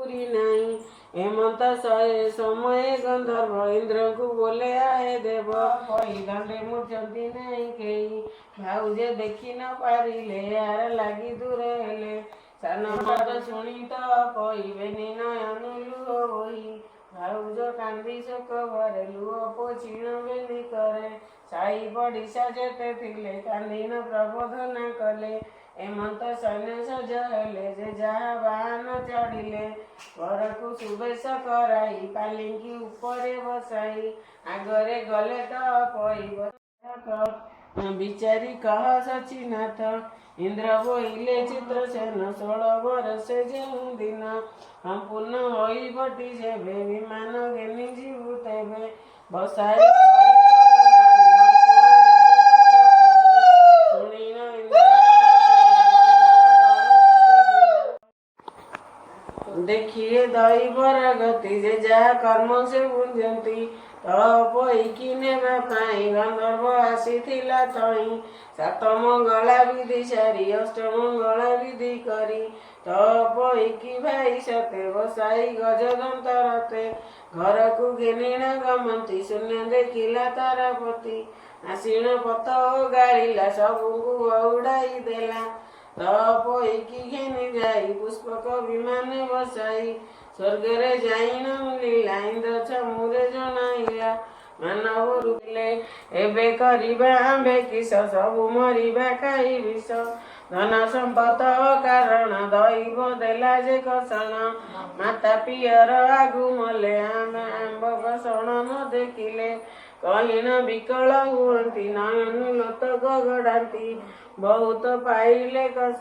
पुरी नहीं। हेमंत समय गंधर्व इंद्र को बोले आए देव कही दंडे मूर्छन्ति नहीं केही। भाउजे देखी न पारिले यार लगी दूर हेले। सान पद शुणी तो कहबेनि नयन लुह बोही। भाउज कांदी शोक भरे लुह पोछिण बेली करे। साई पड़िशा जेते थिले कांदिन प्रबोधन कले। हेमंत सैन्य सज हेले जे जहा बाहन चढ़िले। घरकू शुभेश कराई पालिंकी उपरे बसाई। आगरे गले तो कहब बिचारी कह सचिनाथ। इंद्र बोइले चित्रसेन 16 बरसे जेउ दिन। संपूर्ण होई भटी जेबे विमान घेनी जीवु तेबे। बसाई देखिए दैवर गति जे जहा कर्म से बुझती। तपईकी नेबा पाई गंधर्व आसीथिला तई। 7 मंगला विधि सारी 8 मंगला विधि करी। तपईकी भाई सते बसाई गजदंत रते। घर को घेनिण गमंती शून्य देखिला तारापति। आसीण पत गाड़िला सबुको उड़ाई देला। तपईकी घेनी जाई पुष्पक विमान बसाई। स्वर्गरे जाइन मिलिला इंद्र छमुरे जनाइला। मानव रूपिले एबे करिबा आंबे किस सबु मरिबा खाई विष। धन संपत कारण दैव देला जे कषण। माता पियर आगु मले आंब कषण न देखिले। कहिण विकल हुअन्ति नयन लोतक गड़ान्ति। बहुत पाइले कष